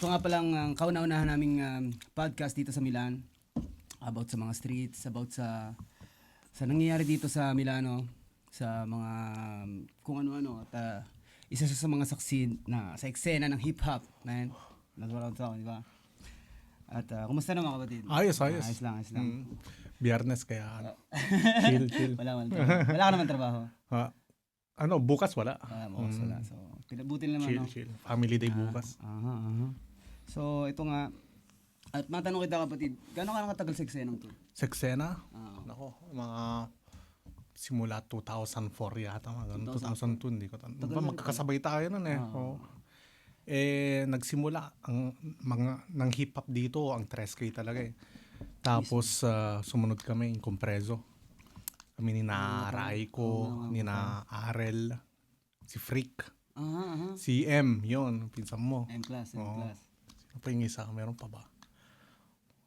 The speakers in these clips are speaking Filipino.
ito nga palang ang kauna-unahan naming podcast dito sa Milan about sa mga streets, about sa nangyayari dito sa Milano, sa mga kung ano-ano at isa siya sa mga saksi na sa eksena ng hip-hop, man. That's what I'm talking, di ba? At kumusta naman kapatid? Ayos. Ayos lang. Biyernes kaya chill. Wala ka naman trabaho. Bukas wala. Bukas wala. So, pinabutin naman. Chill. Family day bukas. So, ito nga. At matanong kita kapatid, gaano ka nakatagal sa eksenang to? Sa eksena? Nako, mga simula 2004 yata. 2002, hindi ko tanong. Magkakasabay tayo nun eh. Nagsimula ang mga ng hip hop dito, ang 3K talaga eh. Tapos sumunod kami yung Compreso. Kami ni na Raiko, ni na Arel, si Freak, si M, yon pinsan mo. M-class. Sino pa yung isa? Meron pa ba?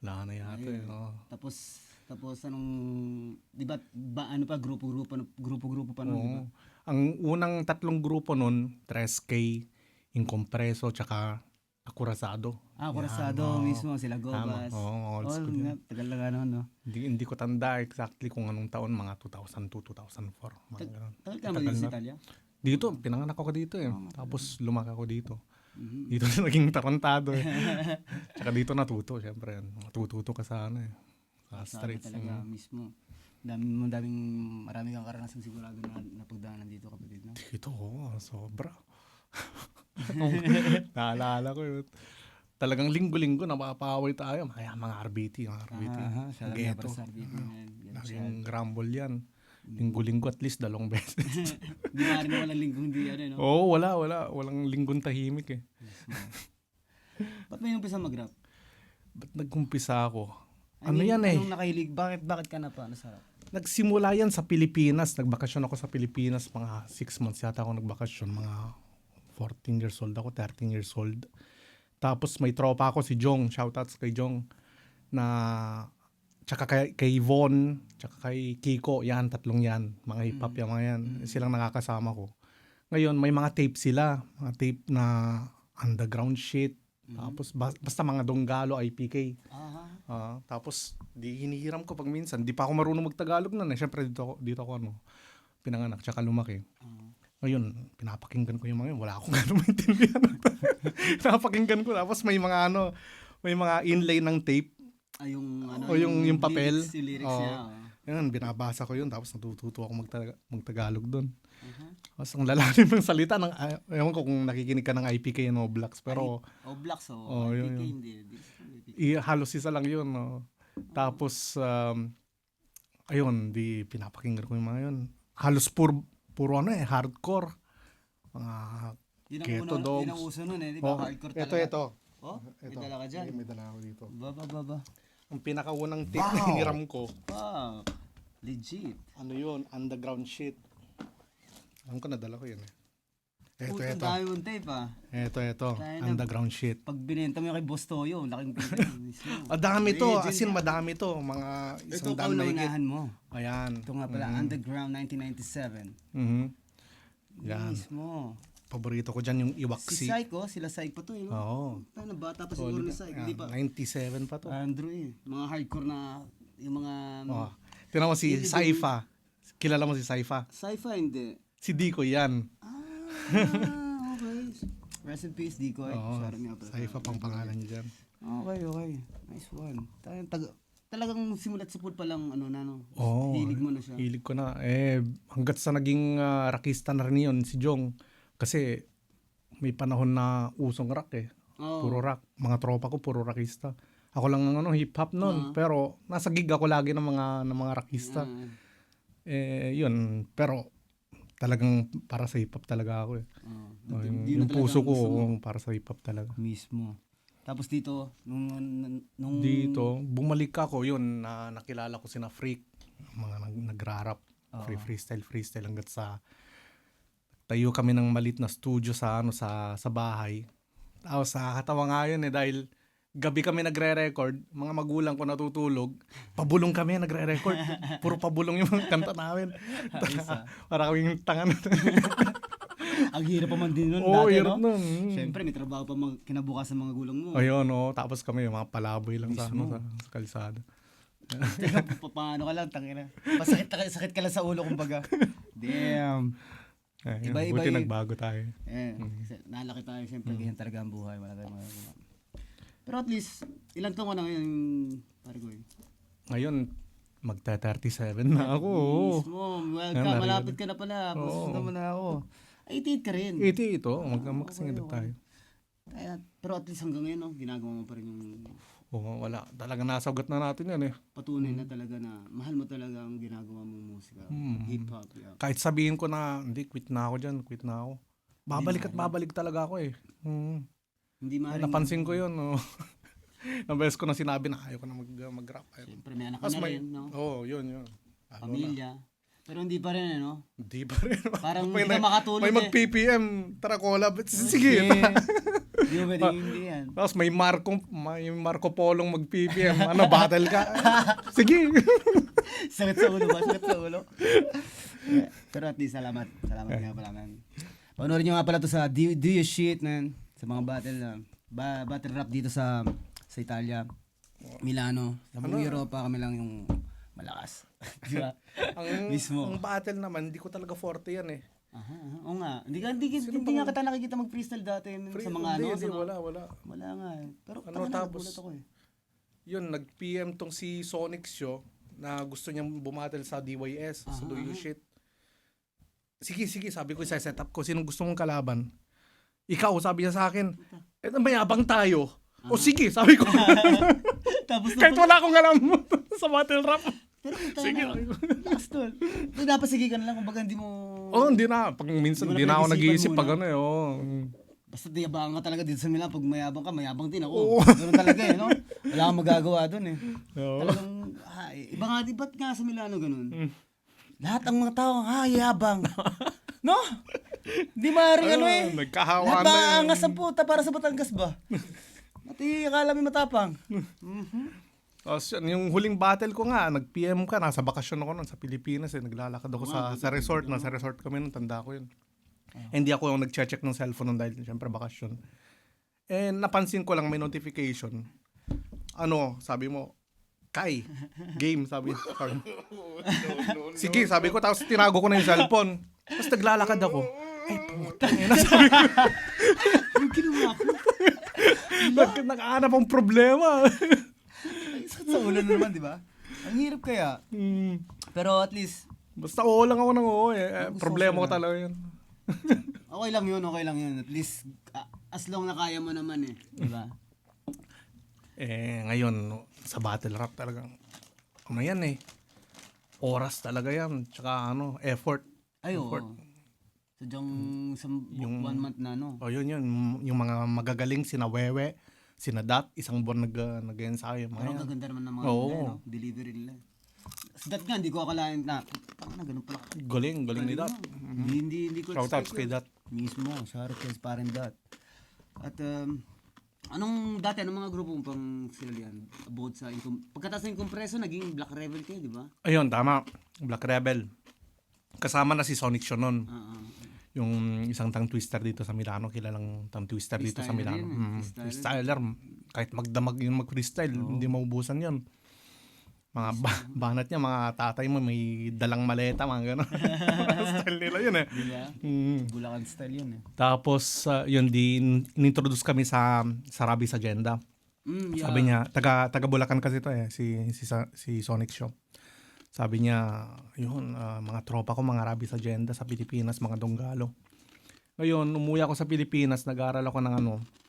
Wala na yata eh. Tapos anong, di ba ano pa, grupo-grupo pa nun, di ba? Ang unang tatlong grupo nun, 3K, Incompreso, tsaka Acorazado. Acorazado mismo, sila Gobas. Old school yan. Tagal na gano'n, no? Hindi ko tanda exactly kung anong taon, mga 2002, 2004. Tagal ka naman sa Italia? Dito, pinanganak ako dito eh. Tapos lumaki ako dito. Dito na naging tarantado eh. Tsaka dito natuto, syempre. Matututo ka sa ano eh. Sa streets. Talaga mismo. Marami kang karanasan sigurado na pagdaanan dito kapatid, no? Dito, sobra. Naalala ko yun. Talagang linggo-linggo napapaway tayo. Mga RBT. Ghetto. Naging grumble yan. Linggo-linggo at least 2 beses. Di na rin walang linggong di no? Oo, wala. Walang linggong tahimik eh. Ba't may umpisa mag-rap? Ba't nag-umpisa ako? Yan eh? Anong nakahilig? Bakit ka na pa? Nasarap? Nagsimula yan sa Pilipinas. Nagbakasyon ako sa Pilipinas. Mga 6 months yata ako nagbakasyon. Mga 14 years old ako, 13 years old. Tapos may tropa ako si Jong. Shoutouts kay Jong. Tsaka kay Von, tsaka kay Kiko. Yan, 3 yan. Mga hip-hop yan, mga yan. Silang nakakasama ko. Ngayon, may mga tape sila. Mga tape na underground shit. Tapos basta mga Donggalo, IPK. Tapos hinihiram ko pag minsan. Di pa ako marunong magtagalog nun eh. Siyempre dito ako pinanganak tsaka lumaki. Ngayon, pinapakinggan ko yung mga yun. Wala akong gano'ng maintindihan. Pinapakinggan ko. Tapos may mga inlay ng tape. Yung papel. Yung lyrics niya. Yan, binabasa ko yun. Tapos natututo ako magtagalog doon. Tapos ang lalalim ng salita ng ewan ko kung nakikinig ka ng IPK and Oblax, pero Oblax IPK hindi. Halos isa lang yun. Tapos ayun, pinapakinggan ko yung mga yun. Halos puro hardcore. Mga Ghetto Dogs. Yun ang uso nun eh, di ba? Hardcore talaga. Ito. May dala ka dyan. May dala ako dito. Baba. Ang pinakaunang tape na hiniram ko. Wow. Legit. Ano yun? Underground shit. Alam ko nadala ko yun eh. Ito. Ang dami mong tape Ito. Underground shit. Pag binenta mo yung kay Boss Toyo, laking pera. Dami to. As in, madami to. Mga Ito isang daan na kaunahan mo. Ayan. Ito nga pala, Underground 1997. Yan. Mismo. Paborito ko dyan yung Si Iwaksi. sila Psych pa to eh. Oo. Bata pa siguro ni Psych, di ba? 97 pa to. Andrew eh. Mga hardcore na, yung mga... Tinan mo si Saifa. Kilala mo si Saifa? Sci-fi hindi. Si Dico yan. Okay. Rest in peace, Dico. Saifa pang pangalan niya dyan. Okay. Nice one. Talagang simulat sa pool pa lang, hilig mo na siya. Hilig ko na. Hanggat sa naging rockista na rin yun, si Jong. Kasi may panahon na usong rock eh. Puro rock. Mga tropa ko, puro rockista. Ako lang hip-hop nun. Pero nasa gig ako lagi ng mga rockista. Yun. Pero talagang para sa hip-hop talaga ako eh. Yung puso ko para sa hip-hop talaga. Mismo. Tapos dito, nung... Dito, bumalik ako yun na nakilala ko sina Freak. Mga nagrarap. Freestyle hanggat sa tayo kami ng malit na studio sa bahay. Tapos nakakatawa nga yun dahil gabi kami nagre-record, mga magulang ko natutulog, pabulong kami nagre-record. Puro pabulong yung mga kanta namin. Para kaming tanga na. Ang hirap pa man din nun Oo, dati, hirap no? nun. Siyempre, may trabaho pa kinabukas ng mga gulang mo. Ayun, tapos kami, mga palaboy lang sa, Mismo. sa kalsada. Paano ka lang, tangina. Sakit ka lang sa ulo, kumbaga. Damn. Iba-iba Buti yun. nagbago tayo. Kasi nalaki tayo, siyempre, ganyan talaga ang buhay. Wala tayong magagawa. Pero at least, ilang taon ka na ngayon, pare ko eh. Ngayon, magta-37 na ako. Mismo, Yan, malapit ka na pala. Gusto naman na ako. 88 ka rin. 80 ito, magkasing edad tayo. Pero at least hanggang ngayon, no, ginagawa mo pa rin yung Oo, wala. Talagang nasagot na natin yan eh. patunay na talaga na mahal mo talaga ang ginagawa mong musika. Hip-hop. Yeah. Kahit sabihin ko na, hindi, quit na ako dyan, quit na ako. Babalik at babalik talaga ako eh. Hindi maaaring... Napansin ko yun. Oh. Nabes ko na sinabi na ayaw ko na mag-rap. Siyempre, may anak ka na rin, no? Oo, yun. Pamilya. Pero hindi pa rin, no? Hindi pa rin. Parang hindi ka makatulog may mag-PPM, tara collab. Sige. Hindi mo pwedeng hindi yan. Tapos may Marco Polong mag-PPM. Ano, battle ka? Sige. Sakit sa ulo ba? Sakit sa ulo. Yeah. Pero at least, salamat. Salamat nga pala, man. Panoorin nyo nga pala to sa Do You Shit, man. Sa mga battle na. Battle rap dito sa Italia. Milano. Sa buong Europa kami lang yung malakas. Diba? Mismo. Ang battle naman, hindi ko talaga forte yan eh. Oo nga. Hindi nga kita nakikita mag-freestyle dati sa mga Hindi, ano. wala. Wala nga eh. Pero Tapos, nagulat ako eh. yun, nag-PM tong si Sonic Show na gusto niyang bumattle sa DYS, sa Do You Shit. Sige, sabi ko, set up ko. Sinong gusto mong kalaban? Ikaw, sabi niya sa akin. Mayabang tayo. O sige, sabi ko. Tapos Kahit wala akong alam sa battle rap. pero Sige. last tol. Pero dapat sige ka na lang kumbaga hindi mo... Hindi na. Pag minsan, hindi na ako nag-iisip pag ano eh. Basta yabang ka talaga dito sa Milan. Pag mayabang ka, mayabang din ako. Ganun talaga eh, no? Wala kang magagawa dun eh. Talagang, iba nga, ba't nga sa Milano ganun? Lahat ng mga tao, yabang. No? Di maaaring ano eh. Nagkahawaan Lahat na yun. maangas ang puta para sa Batangas ba? Pati akala may matapang. Tapos yung huling battle ko nga, nag-PM ka, nasa bakasyon ako nun sa Pilipinas eh. Naglalakad ako sa resort. Nasa resort kami nun, tanda ko yun. Hindi ako yung nag-check ng cellphone nun dahil syempre bakasyon. And napansin ko lang may notification. Sabi mo, Kai, game, sabi. Sige, sabi ko, tapos tinago ko na yung cellphone. Tapos naglalakad ako. Ay, putang ina, sabi ko. Yung ginawa ko. Nakahanap ang problema. Ay, sakit sa ulo na naman, di ba? Ang hirap kaya. Pero at least, Basta oo lang ako ng oo eh. Problema ko talaga yun. okay lang yun. At least, as long na kaya mo naman eh. Di ba? Ngayon, sa battle rap talagang, yan eh. Oras talaga yan. Tsaka effort. Ay, oo. Effort. Sadyang yung 1 month na, no? Yun. Yung mga magagaling, sina Wewe, sina Dat, isang buwan nag-ensayo. Pero ang gaganda naman ng mga no? Delivery nila. Sa Dat nga, hindi ko akalain na, tanga na, ganun pala. Galing ni Dat. Hindi ko Shoutouts kay Dat. Mismo, shoutout kay parang Dat. At, anong mga grupo pang sila yan? About sa pagkatapos ng kompreso, naging Black Rebel kayo, di ba? Ayun, tama. Black Rebel. Kasama na si Sonic Show nun. Yung isang tongue twister dito sa Milano, kilalang tongue twister dito sa Milano. Freestyler. Kahit magdamag yung mag-freestyle, hindi maubusan yun. Mga banat niya, mga tatay mo, may dalang maleta, mga gano'n. Style nila yun eh. Diba? Bulacan style yun eh. Tapos, yun, inintroduce kami sa Rabis Agenda. Yeah. Sabi niya, taga Bulacan kasi ito eh, si Sonic Show. Sabi niya, yun, mga tropa ko, mga Rabis Agenda sa Pilipinas, mga Donggalo. Ngayon, umuwi ako sa Pilipinas, nag-aaral ako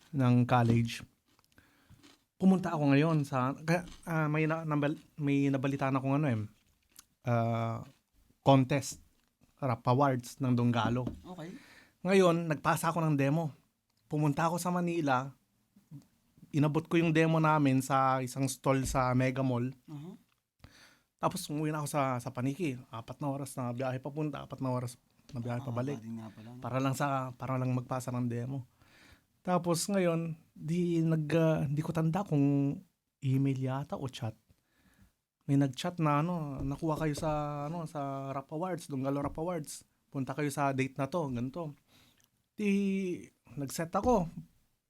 ng college. Pumunta ako ngayon may nabalitaan ako contest, rap awards ng Donggalo. Okay. Ngayon, nagpasa ako ng demo. Pumunta ako sa Manila, inabot ko yung demo namin sa isang stall sa Mega Mall. Tapos umuwi na ako sa Paniki. 4 na oras na biyahe papunta, 4 na oras na biyahe pabalik. Para lang magpasa ng demo. Tapos ngayon, di ko tanda kung email yata o chat. May nag-chat na nakuha kayo sa Rap Awards, Donggalo Rap Awards. Punta kayo sa date na to, ganito. Di, nag-set ako.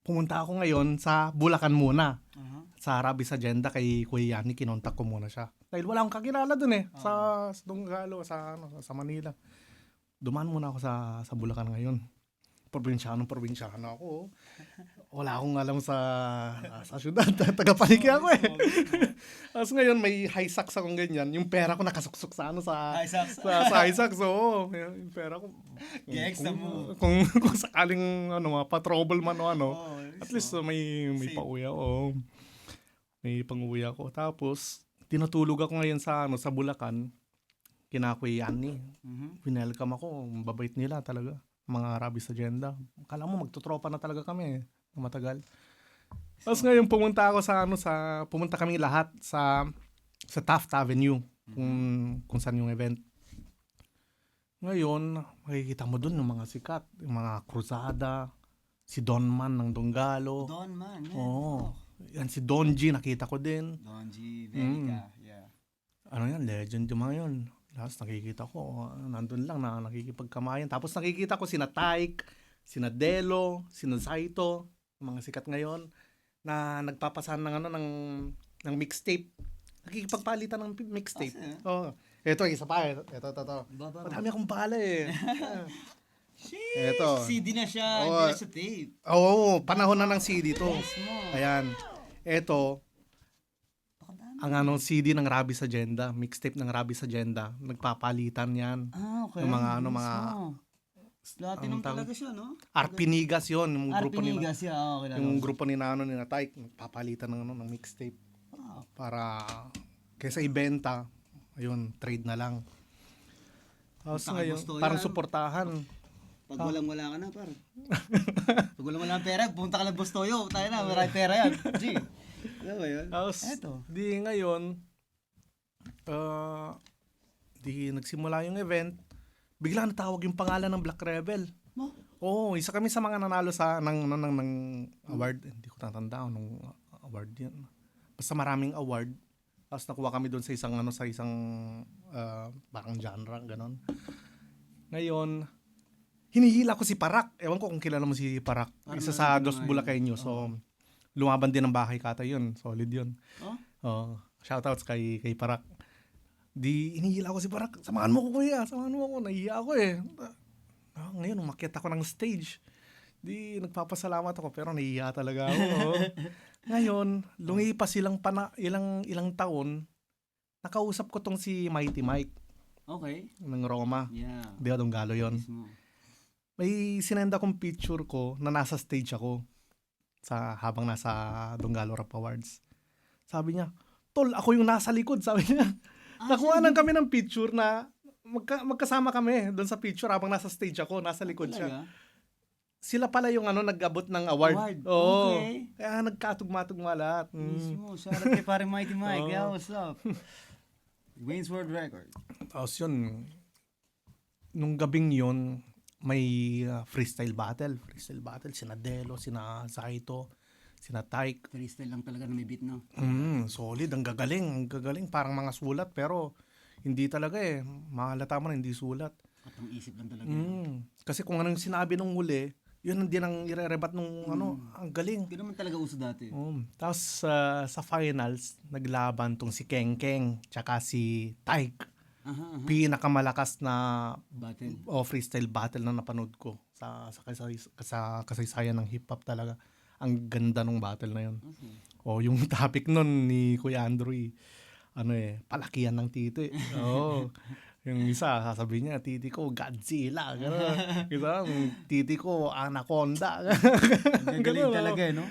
Pumunta ako ngayon sa Bulacan muna. Sa Rabis Agenda kay Kuya Yani, kinontak ko muna siya. Dahil wala akong kakilala dun eh. Sa Dunggalo, sa Manila. Dumaan muna ako sa Bulacan ngayon. Probinsyano ako. Wala akong alam sa syudad. Taga-Paniki ako eh. Tapos ngayon may high socks akong ganyan. Yung pera ko nakasuksok sa High socks. sa high socks. Oo. Yung pera ko. Extra mo. Kung sakaling pa-trouble man o at least may pauwi ako. May pang-uwi ako. Tapos tinutulog ako ngayon sa Bulacan. Kinakuya ni. Winelcome ako. Babait nila talaga. Mga Rabis Agenda. Kala mo magtutropa na talaga kami matagal. Tapos ngayon pumunta kami lahat sa Taft Avenue kung saan yung event. Ngayon, makikita mo dun ng mga sikat, yung mga Cruzada, si Don Man ng Donggalo. Don Man, yeah. Oo. Yan si Don G, nakita ko din. Don G, Verica, yeah. Ano yan, legend yung mga yun. Tapos nakikita ko, nandun lang na nakikipagkamayan. Tapos nakikita ko sina Taik, sina Delo, sina Saito, mga sikat ngayon, na nagpapasan ng mixtape. Nakikipagpalitan ng mixtape. Oh, ito, isa pa. Ito. Madami akong pala eh. Ito. CD na siya, hindi na siya tape. Oo, panahon na ng CD to. Ayan. Ito, ang CD ng Rabis Agenda, mixtape ng Rabis Agenda, nagpapalitan yan. Okay. Yung mga Platinum talaga siya, no? Arpinigas yon, yung grupo nila. Arpinigas, yeah. Okay, Yung grupo ni Taik, nagpapalitan ng mixtape para kaysa ibenta, ayun, trade na lang. Tapos ngayon, parang suportahan. Pag walang-wala ka na, par. Pag walang-wala ang pera, pumunta ka lang Bustoyo. Tayo na, maraming pera yan. G. Ano ba yun? Tapos, di ngayon, di nagsimula yung event, bigla natawag yung pangalan ng Black Rebel. Oo, isa kami sa mga nanalo ng award. Hindi ko tatandaan nung award yun. Basta maraming award. Tapos nakuha kami doon sa isang parang genre, ganon. Ngayon, hinihila ko si Parak. Ewan ko kung kilala mo si Parak. Isa sa Dos Bulaqueños. So, lumaban din ng bahay kata yun. Solid yun. Shoutouts kay Parak. Di hinihila ko si Parak. Samahan mo ko kuya. Samahan mo ako. Nahiya ako eh. Ngayon, umakyat ako ng stage. Di nagpapasalamat ako pero nahiya talaga ako. Ngayon, lumipas ilang taon, nakausap ko tong si Mighty Mike. Okay. Ng Roma. Yeah. Di Donggalo yun. May sinenda kong picture ko na nasa stage ako habang nasa Donggalo Rap Awards. Sabi niya, Tol, ako yung nasa likod, sabi niya. Nakuha kami ng picture na magkasama kami doon sa picture habang nasa stage ako, nasa likod siya. Sila pala yung nag-abot ng award. Oo. Okay. Kaya nagkatugma-tugma lahat. Mismo. Shoutout kay pare Mighty Mike. Yeah, what's up? Wayne's World Record. Tapos yun, nung gabing yun, may freestyle battle. Sina Delo, sina Saito, sina Taik. Freestyle lang talaga na may beat, no? Solid, ang gagaling. Parang mga sulat, pero hindi talaga eh. Mahalata mo na hindi sulat. Katang isip lang talaga. Kasi kung anong sinabi nung huli, yun din ang ire-rebat nung ang galing. Hindi naman talaga uso dati. Tapos sa finals, naglaban tong si Keng tsaka si Taik. Pinakamalakas na battle freestyle battle na napanood ko sa kasaysayan ng hip hop talaga. Ang ganda ng battle na yun. Yung topic nun ni Kuya Andrew, palakihan ng titi. Yung isa, sasabihin niya, titi ko, Godzilla. Isa, titi ko, Anaconda. Galing talaga, no?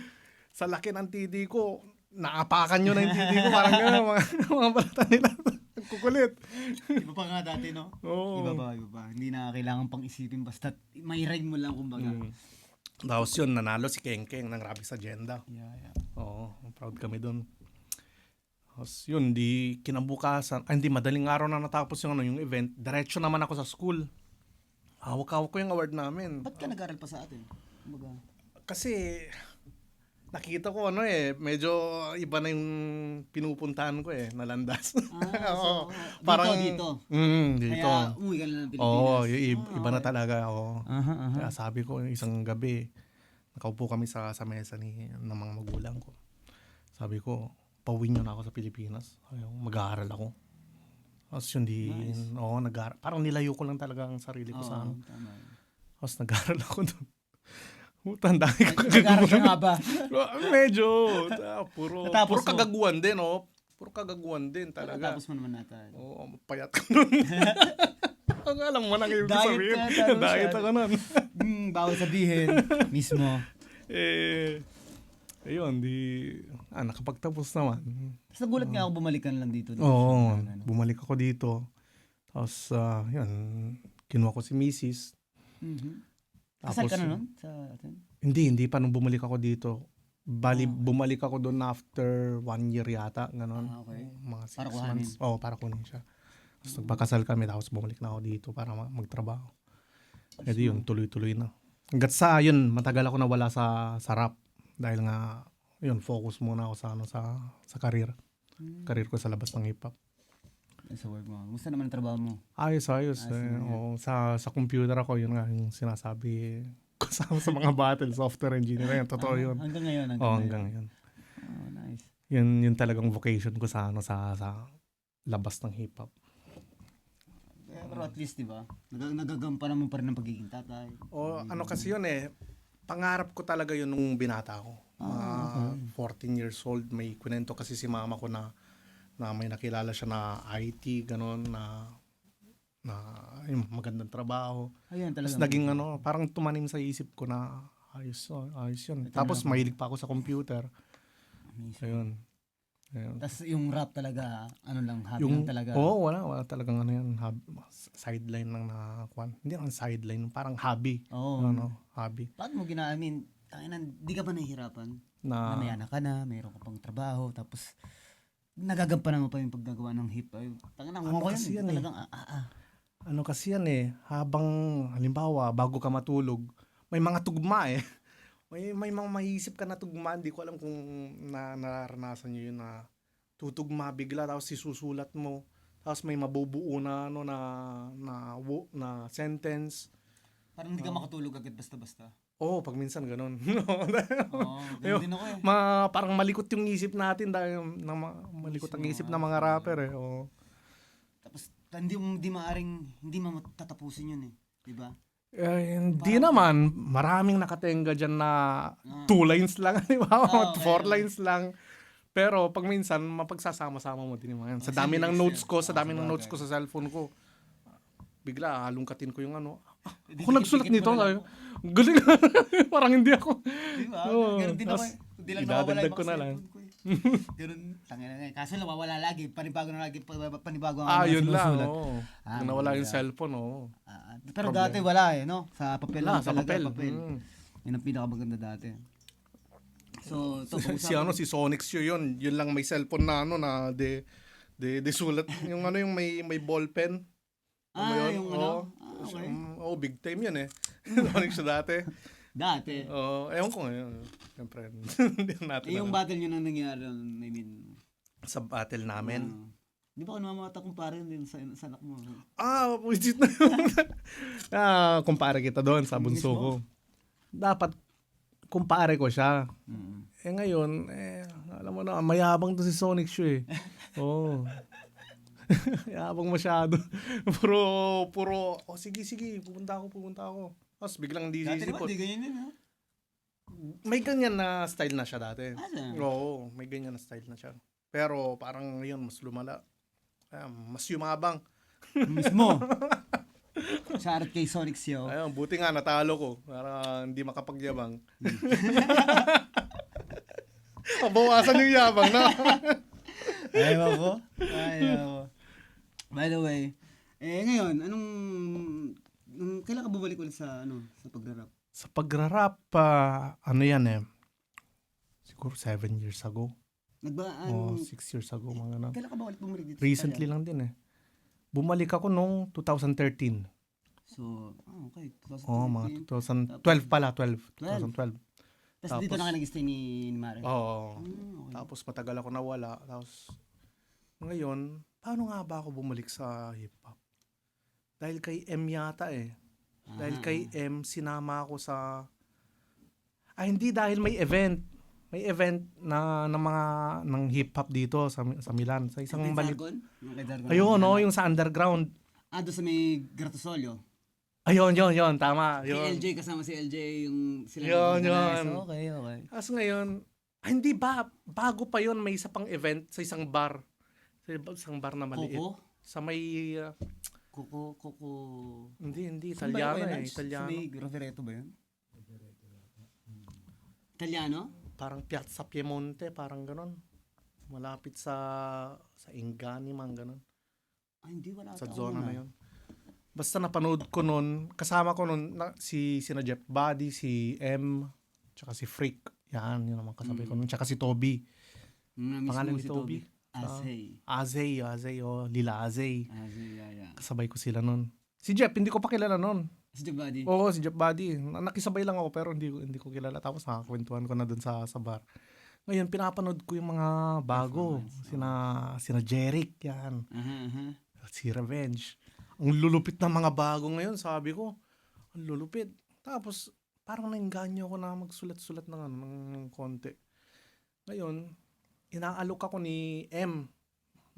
Sa laki ng titi ko, naapakan nyo na yung titi ko. Parang gano'n, mga balata nila. Kukulit. Iba pa nga dati, no? Iba ba? Hindi na kailangan pang isipin. Basta may rhyme mo lang, kumbaga. Tapos yun, nanalo si Keng ng Rabis Agenda. Yeah. Proud kami dun. Tapos yun, kinabukasan, hindi, madaling araw na natapos yung event, diretso naman ako sa school. Hawak-hawak ko yung award namin. Ba't ka nag-aral pa sa atin? Kumbaga. Kasi, nakita ko medyo iba na yung pinupuntahan ko nalandas. Oo. Parang dito. Dito. Kaya umuwi ka na ng Pilipinas. Oo, iba na talaga. Oo. Aha. Kaya sabi ko, isang gabi, nakaupo kami sa mesa ng mga magulang ko. Sabi ko, pauwi nyo na ako sa Pilipinas. Mag-aaral ako. Tapos yun nag-aaral. Parang nilayo ko lang talaga ang sarili ko sa ano. Tama. Tapos nag-aaral ako doon. Tanda ko Nag-aaral ka nga ba? Medyo. Puro Natapos mo? kagaguhan din, Puro kagaguhan din talaga. Tapos mo naman nata. Oo, payat ko nun. Ang alam mo na ngayon Diet sabihin. ka, talo Diet siya. ako nun. Bawal sabihin. Mismo. Ayun, nakapagtapos naman. Tapos nagulat nga ako bumalik ka na lang dito. Oo, bumalik ako dito. Tapos, yun, kinuha ko si Mrs. Kasal ka na nun? Sa atin? Hindi pa nung bumalik ako dito. Bumalik ako doon after 1 year yata, ganon. Okay. Mga 6 Para kuhanin. months. Oo, para kunin siya. Tapos nagpakasal kami, tapos bumalik na ako dito para magtrabaho. Jadi yun, tuloy-tuloy na. Hanggat yun, matagal ako nawala sa rap. Dahil nga, yun, focus muna ako sa career. Career ko sa labas ng hip-hop. Sa work mo. Gusto naman ang trabaho mo? Ayos. Oo, sa computer ako, yun nga, yung sinasabi ko sa mga battle, software engineer. Yan, totoo yun. Hanggang ngayon. Hanggang ngayon. Oh, nice. Yun talagang vocation ko sa labas ng hip-hop. Pero at least, di ba? Nagagampanan mo pa rin ang pagiging tatay. Kasi yun pangarap ko talaga yun nung binata ko. 14 years old, may kwento kasi si mama ko na may nakilala siya na IT, ganon, na yung magandang trabaho. Ayun, Tapos talaga. naging parang tumanim sa isip ko na ayos yun. Tapos mahilig pa ako sa computer. Ayun. Tapos yung rap talaga, hobby lang talaga. Wala talagang sideline lang na kwan. Hindi lang sideline, parang hobby. Hobby. Bakit mo di ka ba nahihirapan? Na may anak ka na, mayroon ka pang trabaho, tapos nagagampanan mo pa yung paggagawa ng hip. kasi yan talagang kasi yan habang halimbawa bago ka matulog, may mga tugma may mga maisip ka na tugma, hindi ko alam kung naranasan niyo yun na tutugma bigla tapos isusulat mo, tapos may mabubuo na na sentence. parang hindi ka makatulog agad basta-basta. Pag minsan ganun. Ganun din ako Parang malikot yung isip natin dahil malikot ang isip ng mga rapper Tapos hindi mo tatapusin yun di ba? Hindi naman. Maraming nakatenga dyan na 2 lines lang, di ba? 4 lines lang. Pero pag minsan, mapagsasama-sama mo din yung mga yan. Sa dami ng notes ko, sa cellphone ko, bigla, halungkatin ko yung ako nagsulat nito. Galing. Parang hindi ako. Di ba? Oo. Ganun din ako Hindi lang nawawala Idadagdag yung ko na lang. cellphone ko Ganun, tangina na kaso nawawala lagi, panibago ang Yun lang. sinusulat. Yung nawala yung cellphone, Pero Problem. dati wala no? Sa papel lang Sa talaga, papel. Yun ang pinakamaganda dati. So, Si Sonic yun. Yun lang may cellphone na na de sulat. Yung yung may ballpen. yung okay. Big time yun Sonic dati. Dati. Ewan ko ngayon. Siyempre, hindi natin Yung battle yun ang nangyari, I mean, sa battle namin. di ba namamata kumpare din sa anak mo? Legit na yun. Kumpare kita doon sa bunso ko. Dapat kumpare ko siya. Ngayon, alam mo na, mayabang to si Sonic Yabang masyado. Puro, sige, pupunta ako. Tapos biglang di Dati sisipot. diba, di ganyan yun, ha? May ganyan na style na siya dati. Asa? Oo, may ganyan na style na siya. Pero parang ngayon, mas lumala. Mas yumabang. Mismo. Shoutout kay Sonic Sio. Ayun, buti nga natalo ko para hindi makapagyabang. Bawasan yung yabang na. Ayaw ko. By the way, ngayon, kailan ka bumalik ulit sa pagrarap? Sa pagrarap, yan siguro 7 years ago. 6 years ago, mga ganun. Kailan ka ba ulit bumalik dito? Recently lang din Bumalik ako nung 2013. So, okay. 2013. Mga 2012 pala, 2012. Tapos dito na kayo nag-stay ni Mare. Oo. Okay. Tapos matagal ako nawala. Tapos ngayon, paano nga ba ako bumalik sa hip-hop? Dahil kay M yata eh. Dahil kay M, sinama ako sa... hindi dahil may event. May event na ng mga ng hip-hop dito sa Milan. Sa isang Kay maliit. Zargon? Yung kay Zargon. Ayun, no, yung sa underground. Doon sa may Gratosolio. Ayun, tama. Si Yun. LJ, kasama si LJ, yung sila Yun, nag-organize. yun. Okay. Tapos ngayon, hindi ba, bago pa yun, may isa pang event sa isang bar. Sa isang bar na maliit. Coco? Sa may, Coco. hindi, Saan ba Italiano yun, eh. Lance? Italiano. Sa may Rovereto ba yun? Italiano? Parang Piazza Piemonte, parang ganon. Malapit sa Ingani, man ganon. Hindi, wala. Sa zona na yun. Basta napanood ko nun, kasama ko nun, sina Jeff Buddy, si M, tsaka si Freak. Yan, yun naman kasabay ko nun. Tsaka si Toby. Pangalan ni Toby? Azay, Lila Azay. yeah. Kasabay ko sila nun. Si Jeff, hindi ko pa kilala nun. Si Jeff Buddy. Oo, si Jeff Buddy. Nakisabay lang ako pero hindi ko kilala. Tapos nakakwentuhan ko na dun sa bar. Ngayon, pinapanood ko yung mga bago. Sina Jeric, yan. Si Revenge. Ang lulupit ng mga bago ngayon, sabi ko. Ang lulupit. Tapos, parang nainganyo ako na magsulat-sulat ng konti. Ngayon, inaalok ako ni M.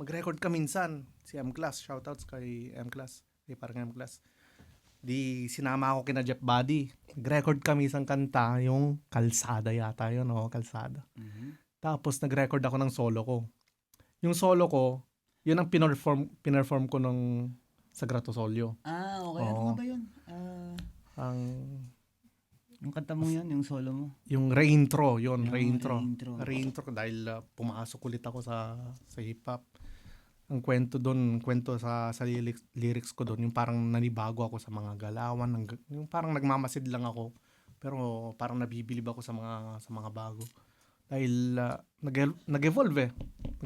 Mag-record ka minsan. Si M-Class. Shoutouts kay M-Class. Parang M-Class. Di sinama ako kina Jeff Buddy. Nag-record kami isang kanta, yung Kalsada yata yun, Kalsada. Tapos nag-record ako ng solo ko. Yung solo ko, yun ang pinerform ko nung sa Gratosolio. Okay. Ano nga ba yun? Ang Yung kanta mo yun, yung solo mo. yung reintro, yun, Yung reintro. reintro. Reintro dahil pumasok ulit ako sa hip-hop. Ang kwento sa lyrics ko doon, yung parang nanibago ako sa mga galawan, yung parang nagmamasid lang ako, pero parang nabibilib ako sa mga bago. Dahil nag-evolve eh.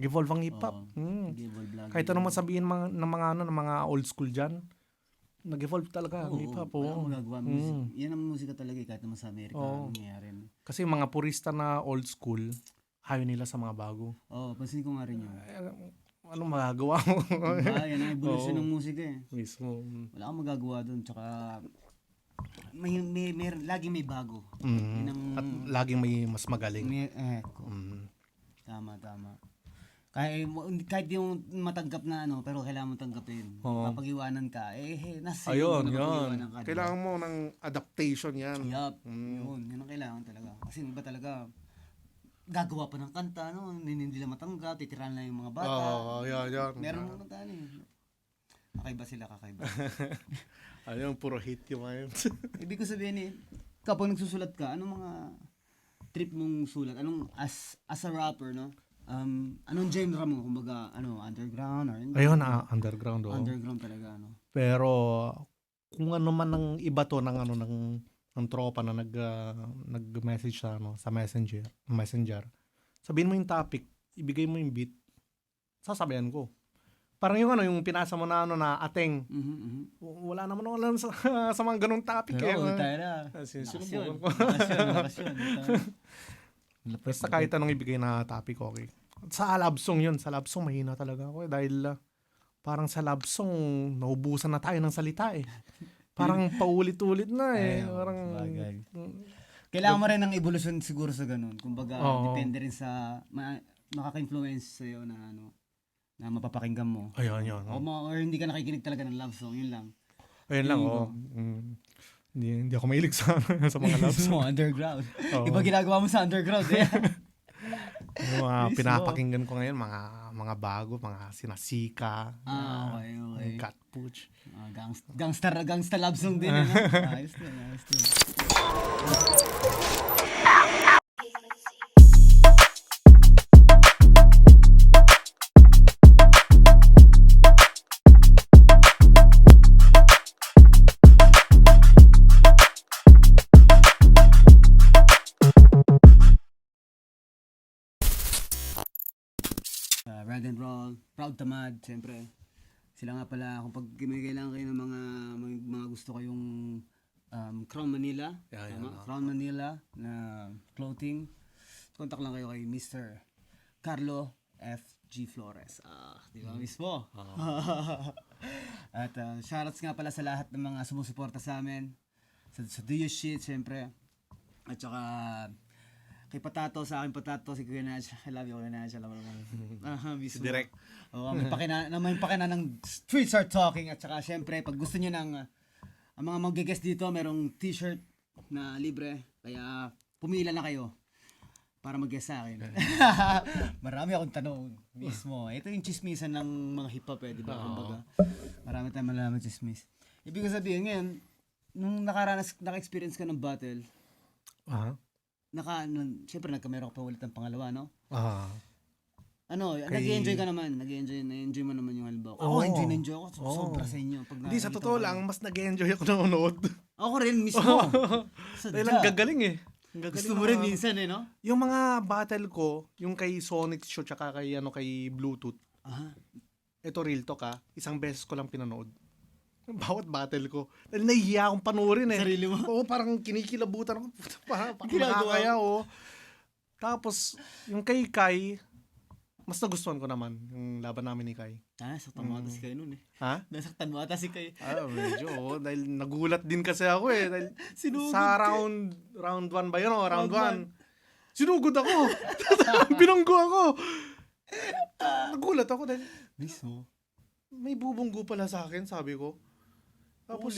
Nag-evolve ang hip-hop. Kahit anong masabihin ng mga old school dyan, nag-evolve talaga ang hip-hop. Wala akong magagawa. Yan ang musika talaga kahit naman sa Amerika. Nangyayari. Kasi mga purista na old school, ayaw nila sa mga bago. Pansin ko nga rin yun. Anong magagawa mo? Yan ang evolution ng musika eh. Mismo. Wala akong magagawa doon. Tsaka, laging may bago. At laging may mas magaling. Tama. Kahit yung matanggap na pero kailangan mo tanggapin. Papag-iwanan ka. Nasa Ayun, na yun. papag-iwanan ka. Kailangan mo ng adaptation yan. Yup. Yun ang kailangan talaga. Kasi iba talaga, gagawa pa ng kanta, hindi nila matanggap, titirahan lang yung mga bata. Yan. Meron mo kanta kakaiba sila. Ayun, puro hit yung mga yun. Ibig ko sabihin kapag nagsusulat ka, anong mga trip mong sulat? Anong, as a rapper, anong genre mo? Kumbaga, underground or hindi? Ayun, underground. Underground talaga, Pero, kung ano man ang iba to ng tropa na nag-message sa messenger. Sabihin mo yung topic, ibigay mo yung beat, sasabayan ko. Parang yung pinasa mo na ateng. Wala naman ako alam sa mga ganung topic eh. Tayo na. Sinubukan ko. Bakasyon. Basta kahit anong ibigay na topic, okay. Sa love song yun. Sa love song, mahina talaga ako dahil parang sa love song, naubusan na tayo ng salita eh. Parang paulit-ulit na eh. Parang bagay. Kailangan mo rin ng evolution siguro sa ganun. Kumbaga, depende rin sa makaka-influence sa'yo na na mapapakinggan mo. Ayun. Or hindi ka nakikinig talaga ng love song, yun lang. Ayun lang, Hindi ako mahilig sa mga love song. Underground. Iba ginagawa mo sa underground eh. Yung mga pinapakinggan ko ngayon, mga bago, mga sinasika. Okay. Cat Pooch. Gangsta love song din. Ayos din. Rag and Roll, Proud Tamad, siyempre. Sila nga pala, kung pag may kailangan kayo ng mga gusto kayong Crown Manila. Yeah, Tama? yeah. Crown Manila na clothing. Contact lang kayo kay Mr. Carlo F.G. Flores. Di ba mismo? At shoutouts nga pala sa lahat ng mga sumusuporta sa amin. Sa Do You Shit, syempre. At saka kay Patato, sa akin Patato, si Kuya Nash. I love you, Kuya Nash. Alam mo naman. Mismo. Direct. Oo, may pakina ng Streets Are Talking. At saka syempre, pag gusto nyo ng ang mga mag-guest dito, merong t-shirt na libre. Kaya pumila na kayo para mag-guest sa akin. Marami akong tanong mismo. Ito yung chismisan ng mga hip-hop di ba? Kumbaga, marami tayong malaman chismis. Ibig sabihin ngayon, nung naka-experience ka ng battle, syempre nagkamera ka pa ulit ng pangalawa, no? Nag-enjoy ka naman. Na-enjoy mo naman yung halimbawa. Ako, enjoy ako. Sobra sa inyo. Pag Hindi, sa totoo lang, mas nag-enjoy ako nanonood. Ako rin mismo. Dahil ang gagaling eh. Gusto mo rin minsan no? Yung mga battle ko, yung kay Sonic Show tsaka kay Bluetooth. Ito real talk isang beses ko lang pinanood. Bawat battle ko. Dahil nahihiya akong panoorin eh. Sarili mo? Oo, parang kinikilabutan ako. Parang Ginagawa nakakaya Tapos, yung kay Kai, mas nagustuhan ko naman yung laban namin ni Kai. Nasaktan mo ata si Kai nun eh. Ha? Nasaktan mo ata si Kai. Medyo. Dahil nagulat din kasi ako eh. Dahil Sinugod sa round 1 ba yun? Round 1. Sinugod ako. Binunggo ako. Nagulat ako dahil Mismo. may bubunggo pala sa akin, sabi ko. Tapos,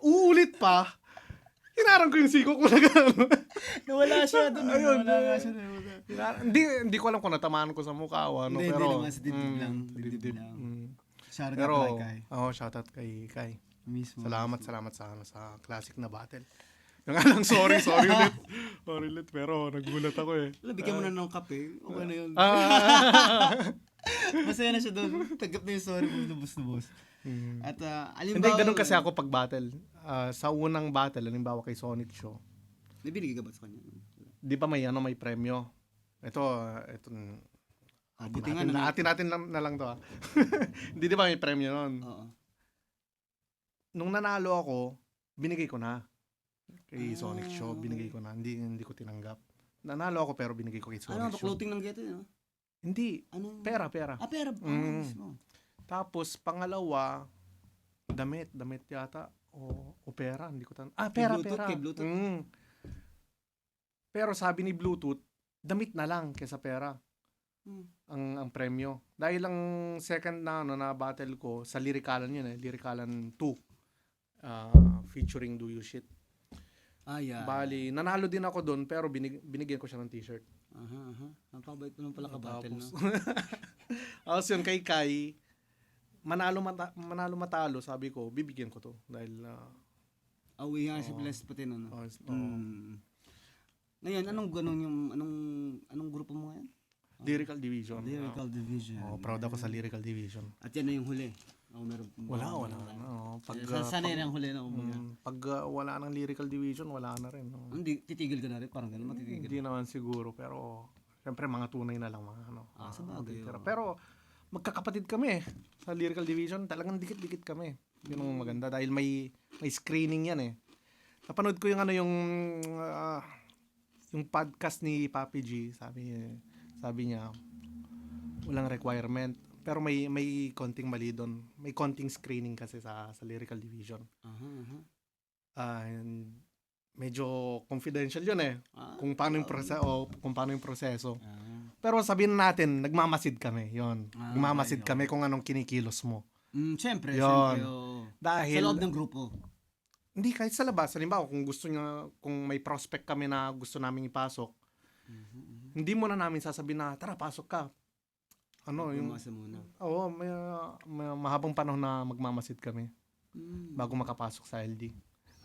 Uulit pa. hinarang ko yung siko ko na gano'n. Nawala siya doon. Ayun, Nawala siya. Hindi ko alam kung natamaan ko sa mukha o ano. Hindi, pero, hindi naman, sa dibdib lang. Dibdib lang. Shout out Pero, kay Kai. shoutout kay Kai. Mismo. Salamat sa classic na battle. Yung nga lang, sorry ulit. Sorry ulit, pero nagulat ako eh. Bigyan mo na ng kape. Okay na yun. Masaya na siya doon. Tanggap na yung sorry mo, lubos. At Hindi, alimbawa... ganun kasi ako pag battle. Sa unang battle, halimbawa kay Sonic Show, May binigay ka ba sa kanya? di ba may premyo? Ito Buti nga na. atin na lang to Hindi di ba may premyo nun? Oo. Nung nanalo ako, binigay ko na. Kay Sonic Show, binigay ko na. Hindi ko tinanggap. Nanalo ako pero binigay ko kay Sonic Ano ba? Show. Clothing ng geto yun, no? Hindi. Anong... Pera. pera. Mismo. Tapos, pangalawa, damit yata. O pera, hindi ko pera. Kay Bluetooth? Pero sabi ni Bluetooth, damit na lang kaysa pera. Ang premyo. Dahil ang second na battle ko, sa Lyricalan yun Lyricalan 2. Featuring Do You Shit. Yeah. Bali, nanalo din ako doon, pero binigyan ko siya ng t-shirt. Ang pabait mo lang pala ka-battle, no? Tapos yun, kay Kai, manalo matalo, sabi ko, bibigyan ko to. Dahil, Uwi nga si Bless pati no? Ngayon, anong grupo mo ngayon? Lyrical Division. Lyrical Division. Proud ako sa Lyrical Division. At yan na yung huli. Wala. Sana yan ang huli na kumbaga. Pag wala ng Lyrical Division, wala na rin. Hindi, titigil ka na rin. Parang gano'n matitigil. Hindi naman siguro, pero syempre mga tunay na lang mga sa bagay. Pero magkakapatid kami sa Lyrical Division. Talagang dikit-dikit kami. Yun ang maganda dahil may screening yan eh. Napanood ko yung yung podcast ni Papi G. Sabi niya walang requirement. Pero may konting mali doon. May konting screening kasi sa Lyrical Division. And medyo confidential yun eh. Kung paano yung proseso. Pero sabihin natin, nagmamasid kami. Yon. Nagmamasid kami kung anong kinikilos mo. Siyempre. Dahil, sa loob ng grupo. Hindi, kahit sa labas. Halimbawa, kung may prospect kami na gusto namin ipasok, hindi mo na namin sasabihin na, tara, pasok ka. Magmamasa muna. Oo, may mahabang panahon na magmamasid kami bago makapasok sa LD.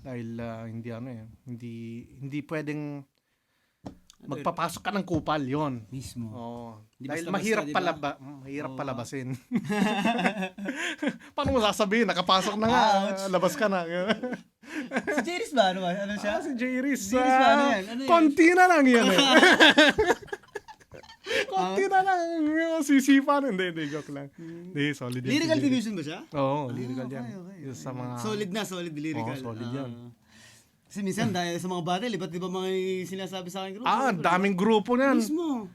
Dahil hindi pwedeng magpapasok ka ng kupal, yon. Mismo. Oo. Di Dahil basta-basta, mahirap palabasin. Paano mo sasabihin? Nakapasok na nga, labas ka na. Si Jairis ba? Ano siya? Si Jairis. Jairis ba? Ano yan? Konti na lang yan eh. konti na lang. Sisipan. Hindi, joke lang. Hindi, solid yan. Lyrical division ba siya? Oo, lyrical okay, yan. okay. Yung sa mga... Solid lyrical. Oo, solid yan. Kasi minsan dahil sa mga battle, iba't iba mga sinasabi sa akin grupo. Daming grupo niyan. Mismo.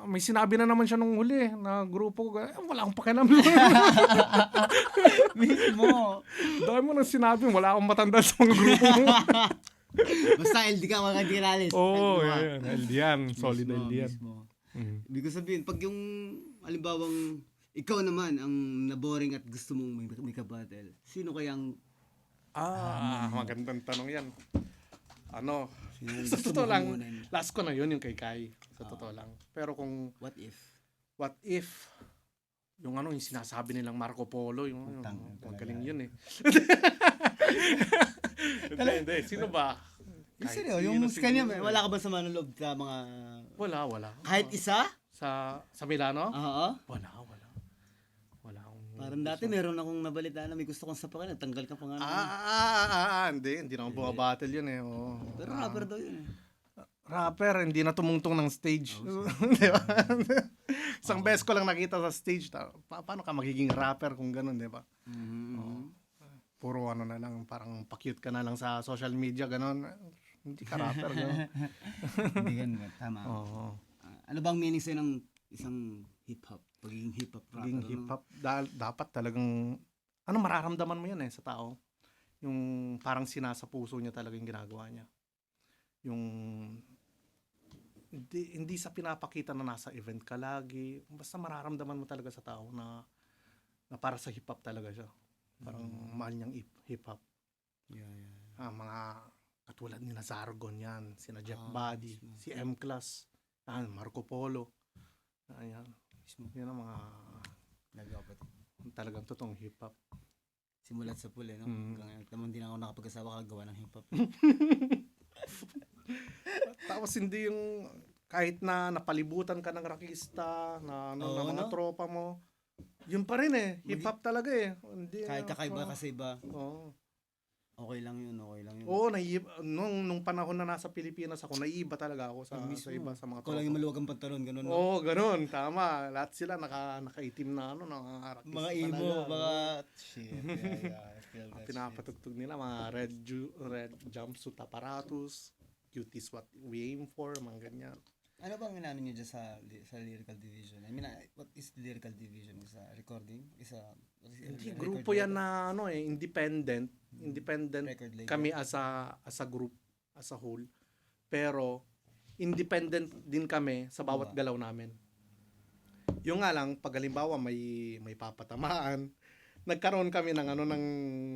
May sinabi na naman siya nung huli na grupo. Wala akong pakialam. Mismo. Dahil mo nang sinabi, wala akong matanda sa mga grupo mo. Basta LD ka, mga kandiralis. Oo, yan. LD yan. Solid LD yan. Mismo. Mm. Ibig ko sabihin, pag yung, alimbawang, ikaw naman ang naboring at gusto mong may kabattle, sino kayang Magandang tanong yan. Ano, gusto sa totoo mo lang, kunin? last ko na yun yung kay Kai. Sa totoo lang. Pero kung what if? yung yung sinasabi nilang Marco Polo, yung magaling yun eh. Hindi. Sino ba? Seryo, yung kanya, wala ka ba sa manulog ka mga... Wala. Kahit isa? Sa Milano? Oo. Wala akong... Parang dati meron akong nabalita na may gusto kong sapakin, tanggal ka pa nga. Hindi na ako bumabattle yun eh. Oo. Pero rapper daw yun eh. Rapper, hindi na tumungtong ng stage. Di ba? Isang beses ko lang nakita sa stage. Paano ka magiging rapper kung gano'n, di ba? Puro na lang, parang pa-cute ka na lang sa social media, gano'n. Hindi ka rapper, gano'n. Hindi ganun, tama. Oo. Ano bang meaning sa'yo ng isang hip-hop? Pagiging hip-hop rapper? Pagiging hip-hop, dapat talagang, mararamdaman mo yan sa tao. Yung parang sinasa puso niya talaga yung ginagawa niya. Yung, hindi sa pinapakita na nasa event ka lagi. Basta mararamdaman mo talaga sa tao na para sa hip-hop talaga siya. Parang mahal niyang hip-hop. Yeah. Mga katulad nila Zargon yan, sina Jeff Buddy, si M-Class, Marco Polo. Ayan. Yan ang mga talagang totoong hip-hop. Simulat sa pool no? Hindi na ako nakapag-asawa kagawa ng hip-hop. Tapos hindi yung kahit na napalibutan ka ng rakista, ng mga tropa mo, yun pa rin eh. Hip-hop talaga eh. Hindi, kahit kakaiba kasi iba. Oo. Okay lang yun. Oo, nung panahon na nasa Pilipinas ako, naiiba talaga ako sa iba, sa mga tropa. Ikaw lang yung maluwagang pantalon, ganun. Oo, ganun. Tama. Lahat sila nakaitim na rakista. Mga emo, mga... Shit, Pinapatugtog nila, mga red jumpsuit apparatus, cuties what we aim for, mga ganyan. Ano bang inano niyo dyan sa lyrical division? I mean, what is lyrical division? Isa recording? Hindi, grupo yan na independent. Independent kami as a group, as a whole. Pero, independent din kami sa bawat galaw namin. Yung nga lang, pag halimbawa may papatamaan, nagkaroon kami ng ng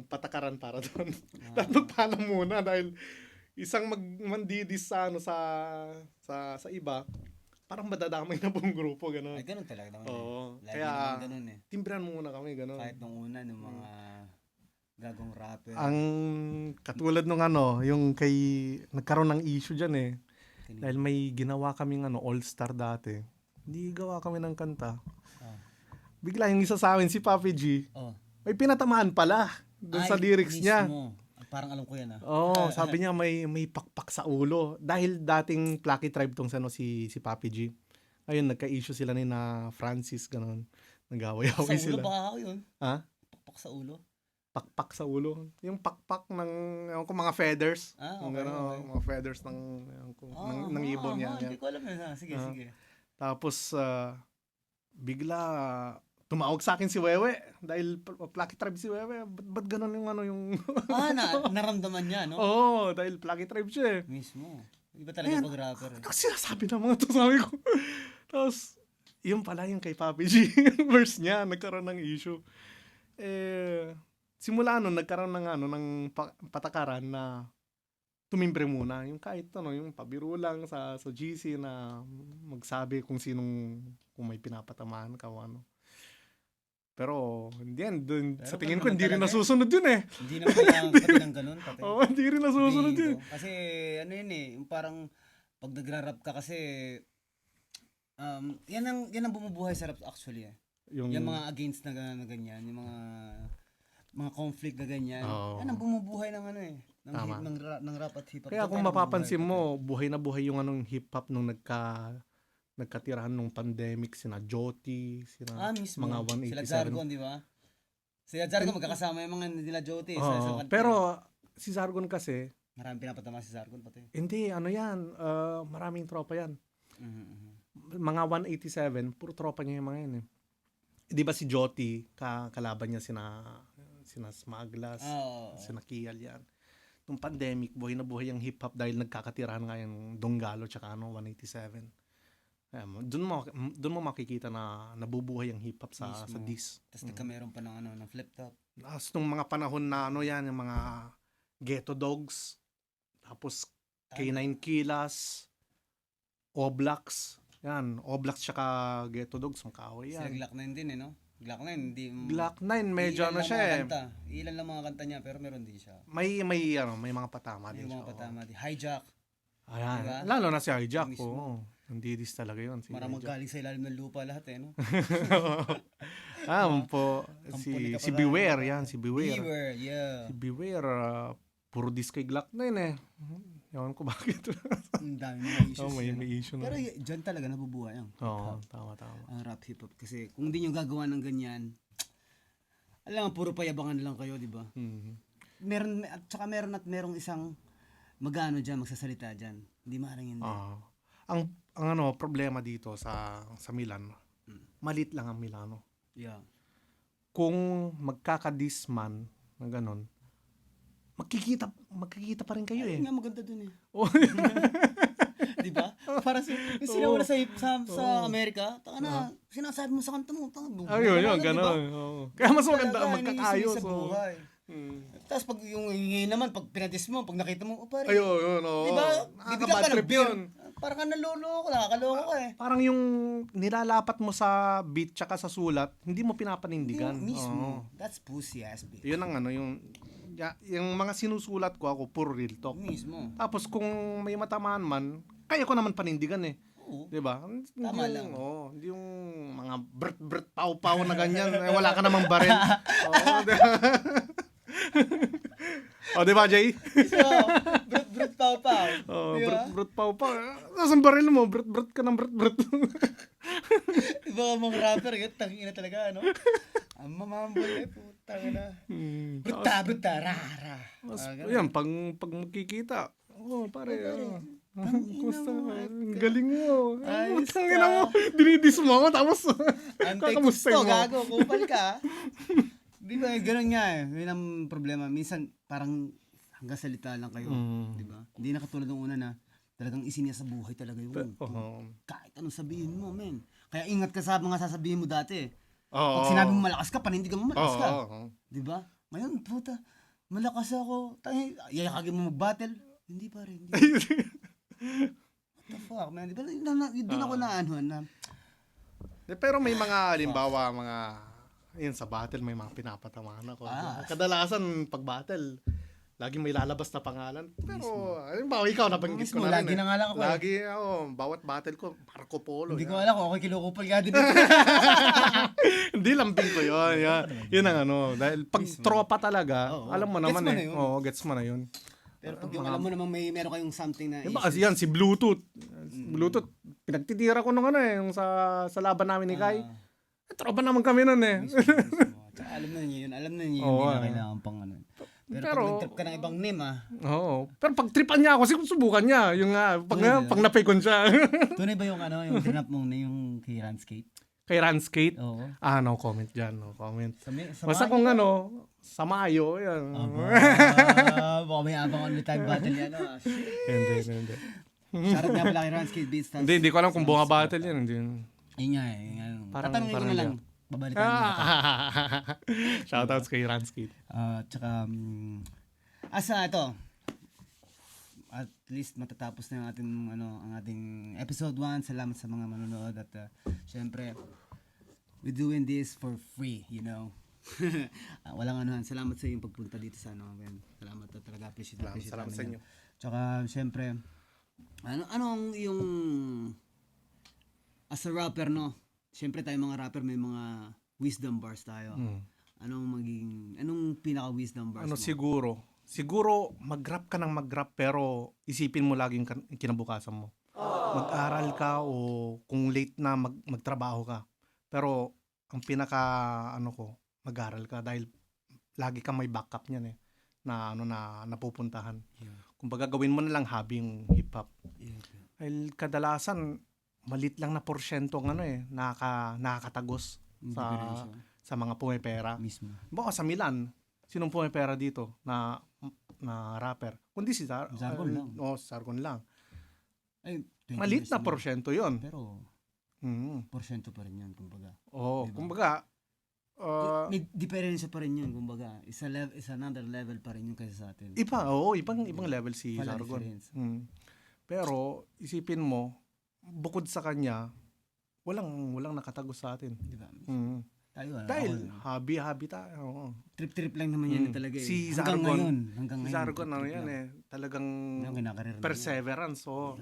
patakaran para doon. Dapat paalam muna dahil isang mandidis sa iba, parang madadamay na buong grupo, gano'n. Ay, gano'n talaga naman. Oo. Lagi Kaya, naman gano'n eh. timbran muna kami, gano'n. Kahit nung una, ng mga gagong rapper. Ang katulad nung yung nagkaroon ng issue dyan eh. Dahil may ginawa kaming all-star dati. Hindi gawa kami ng kanta. Bigla yung isa sa amin, si Papi G, may pinatamaan pala doon sa lyrics niya. Parang alam ko yan Sabi niya may pakpak sa ulo. Dahil dating Plucky Tribe tong si Papi G. Ayun, nagka-issue sila ni na Francis, gano'n. Nag-away-away sila. Sa ulo baka ako yun? Ha? Pakpak sa ulo? Pakpak sa ulo. Yung pakpak ng mga feathers. Okay. Mga feathers ng ibon niya. Hindi ko alam yun. Sige. Tapos, bigla, tumawag sa akin si Wewe dahil Plucky Tribe si Wewe. Ba't ganun yung naramdaman niya, no? Oo, dahil Plucky Tribe siya eh. Mismo. Iba talaga pag rapper eh. Ano sinasabi ng mga to, sabi ko. Tapos, yun pala yung kay Papi G. Verse niya, nagkaroon ng issue. Simula nagkaroon ng patakaran na tumimbre muna. Yung kahit yung pabiro lang sa GC na magsabi kung may pinapatamaan ka o ano. Pero, hindi yan. Sa tingin ko, hindi rin nasusunod yun eh. Hindi naman kailangan pati ng ganun. Oo, hindi rin nasusunod yun. Kasi, yung parang, pag nagra-rap ka kasi, yan ang bumubuhay sa rap actually eh. Yung mga against na ganyan, yung mga conflict na ganyan. Yan ang bumubuhay ng ng rap at hip-hop. Kaya kung mapapansin mo, buhay na buhay yung hip-hop nung nagkatirahan nung pandemic, sina Joti, sina Mismo. mga Sila 187. Jargon, di ba? Sila Jargon, magkakasama yung mga nila Jote. Oo, sa isang kanta. pero si Zargon kasi, Maraming pinapatama si Jargon pati. hindi, ano yan, maraming tropa yan. Mhm. Mga 187, puro tropa niya yung mga yan eh. Di ba si Joti, kalaban niya sina Smaglas, Oo. sina Kial yan. Nung pandemic, buhay na buhay ang hip-hop dahil nagkakatirahan nga yung Donggalo tsaka 187. Doon mo makikita na nabubuhay ang hip-hop sa Mismo. dis. Tapos nagkameron pa ng flip top. Tapos nung mga panahon na yan, yung mga Ghetto Dogs, tapos K9 Kilas, Oblax, yan, Oblax tsaka Ghetto Dogs, magkaaway Sila yan. Glock 9 din no? Glock 9, hindi... Glock 9, medyo ano siya eh. Ilan lang mga kanta niya, pero meron din siya. May mga patama May din siya. mga patama din. Hijack. Ayan. Diba? Lalo na si Hijack. Mismo. Oo. Hindi dis talaga yun. Si Maramang Hijack. galing sa ilalim ng lupa lahat no? Po. Kampuni ka Si pa Beware, rin. yan. Si Beware. Beware, yeah. Si Beware, puro dis kay Glock 9 eh. Ewan ko bakit. Ang dami mga issues. may no? issue na. Pero dyan talaga nabubuhay ang Oo, tama. ang rap hip-hop. Kasi kung di nyo gagawa ng ganyan, alam, puro payabangan lang kayo, di ba? Mhm. Merong isang magano dyan, magsasalita dyan. Hindi maaaring hindi. Ang problema dito sa Milan, malit lang ang Milano. Yeah. Kung magkakadis man ng ganon, magkikita pa rin kayo eh. Nga maganda dun eh. Oh. Di ba? Para yung sinawala sa Amerika, taka na, sinasabi mo sa kanta mo, Ayun, ganon. Oo. Kaya mas maganda ang Talaga, magkakaayos. iniisip sa buhay. Tapos pag yung hingi naman, pag pinadis mo, pag nakita mo, pare. Ayun. Di ba? Bibigyan ka ng trip beer. yun. Parang ka naloloko, nakakaloko ka eh. Parang yung nilalapat mo sa beat tsaka sa sulat, hindi mo pinapanindigan. Mismo. Oo. That's pussy ass bitch. Yun ang yung mga sinusulat ko ako, puro real talk. Mismo. Tapos kung may matamaan man, kaya ko naman panindigan eh. Oo. 'Di ba? Tama lang. Hindi yung mga brt pau na ganyan, wala ka namang baril. Oo, 'di ba? O, 'di ba, Jay? So, brut pau. Oh, Di ba? brt pau. Nasaan baril mo? Brt ka ng brt. Iba mga rapper, tangina talaga, ano? Ang mamambol eh, putang na. Bruta, rara. Yan, pag magkikita, pare, kumusta? Ang galing mo. Ayos ka. Tangina mo, dinidis mo ako, tapos Ante kakamusta gusto, mo. gago, kupal ka. Di ba, ganun nga eh. Yun ang problema. Minsan, parang hanggang salita lang kayo. Di ba? Hindi na katulad ng una na talagang isiniya sa buhay talaga yung kahit anong sabihin mo, men. Kaya ingat ka sa mga sasabihin mo dati. Pag sinabi mo malakas ka, panindigan mo malakas ka. Di ba? Ngayon, puta, malakas ako. Yayakagin mo mag-battle. Hindi pa rin. What the fuck, man? Di ba? Doon ako na Pero may mga, halimbawa, yun sa battle, may mga pinapatamaan ako. Kadalasan, pag battle, laging may lalabas na pangalan. Pero, halimbawa, ikaw, nabanggit ko na rin. Lagi na nga lang ako. Lagi ako, bawat battle ko, Marco Polo. Hindi ko alam kung ako'y kinukupal nga din. Hindi, lambing ko yun. Yun ang dahil pag tropa talaga, alam mo naman Gets mo na yun. Oo, gets mo na yun. Pero pag yung alam mo namang meron kayong something na Diba, kasi yan, si Bluetooth. Bluetooth, pinagtitira ko nung yung sa laban namin ni Kai. Tropa naman kami nun eh. Tsaka alam na niyo yun. Alam na niyo yun. Oo, Hindi na kailangan pang ano. Pero pag nag-trip ka ng ibang name Oo. Pero pag tripan niya ako, subukan niya. Yung pag napikon siya. Tunay ba yung yung trinap mong na yung kay Ranskate? Kay Ranskate? Oo. No comment dyan. No comment. Sa Basta kung sa Mayo, yan. Baka may abang only time battle yan. Hindi. Shoutout nga pala kay Ranskate Beats. Hindi ko alam kung bunga battle yan. Hindi. Yun nga eh. Parang Tatanungin ko na lang. Babalikan mo. Shoutouts kay Ranskate. Tsaka, asa ito, at least matatapos na ang ating episode 1. Salamat sa mga manonood at syempre, we're doing this for free, walang salamat sa iyong pagpunta dito sa salamat talaga, appreciate Salamat sa inyo. Tsaka syempre, anong yung as a rapper, syempre tayo mga rapper may mga wisdom bars tayo. Anong pinaka wisdom bars mo? Siguro mag-rap ka ng mag-rap pero isipin mo laging kinabukasan mo. mag-aral ka o kung late na magtrabaho ka. Pero ang pinaka mag-aral ka dahil lagi kang may backup niyan na napupuntahan. Yeah. Kumbaga gawin mo na lang hobby yung hip hop. Yeah. Dahil kadalasan malit lang na porsyento ang nakakatagos sa mga pumipera. Mismo. Baka sa Milan, sinong pumipera dito na rapper? Kundi si Zargon lang. Zargon lang. Ay, 20 Malit years na porsyento 'yon. Pero porsyento pa rin yun, kumbaga. Diba? Kumbaga May diferensya pa rin yun, kumbaga. Is another level pa rin yun kaysa sa atin. ibang level si Wala Zargon. difference. Pero isipin mo, bukod sa kanya, walang nakatagos sa atin. Di ba? Tayo, Dahil hobby tayo. Oo. Trip-trip lang naman yan talaga eh. Si Hanggang Zargon, ngayon. Hanggang Si ngayon. Zargon trip-trip lang. talagang Yung kinakarir na yun. perseverance. So,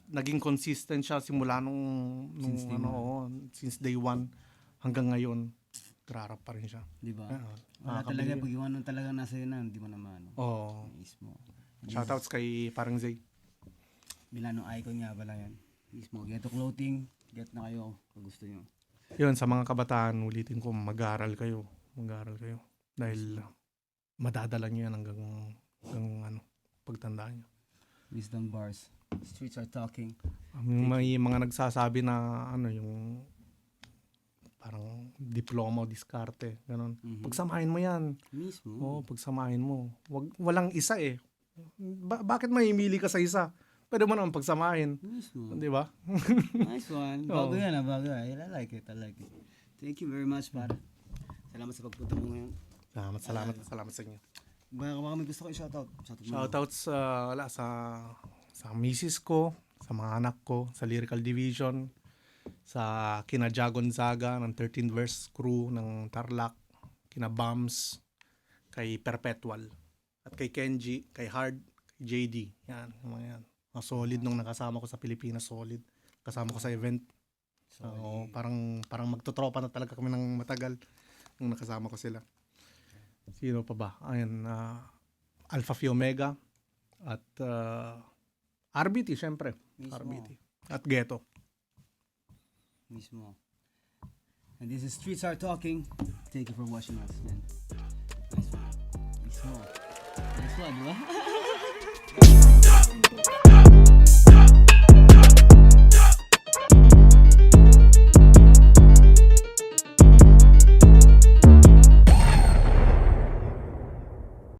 naging consistent siya simula since day one hanggang ngayon. Grarap pa rin siya. Di ba? nakakabili Wala talaga, yun. pag yung ano talaga nasa yun na, hindi mo naman. Oo. Mismo. Shoutouts kay Parang Zay. Milano icon nga pala yan. Mismo. Get to clothing. Get na kayo kung gusto nyo. Yun, sa mga kabataan, ulitin ko, mag-aaral kayo. Dahil madadala nyo yan hanggang pagtanda nyo. Wisdom bars. Streets are talking. May mga nagsasabi na yung parang diploma o diskarte, ganun. Pagsamahin mo yan. Mismo. Pagsamahin mo. Walang isa bakit mahimili ka sa isa? Pwede mo naman pagsamahin. Mismo. Di ba? Nice one. Bago yan, bago. I like it. Thank you very much, par. Salamat sa pagpunta mo ngayon. Salamat sa inyo. Baka may gusto ko i-shoutout. Shoutouts sa misis ko, sa mga anak ko, sa Lyrical Division, sa kina Ja Gonzaga ng 13th Verse Crew ng Tarlac, kina Bams, kay Perpetual, at kay Kenji, kay Hard, kay JD. Yan, mga yan. Mga solid nung nakasama ko sa Pilipinas, solid. Kasama ko sa event. Parang magtotropa na talaga kami ng matagal nung nakasama ko sila. Sino pa ba? Ayan, Alpha Phi Omega at RBT, syempre. Mismo. RBT. At Ghetto. Mismo. And this is Streets Are Talking. Thank you for watching us. Man. Nice one. Nice one, di ba?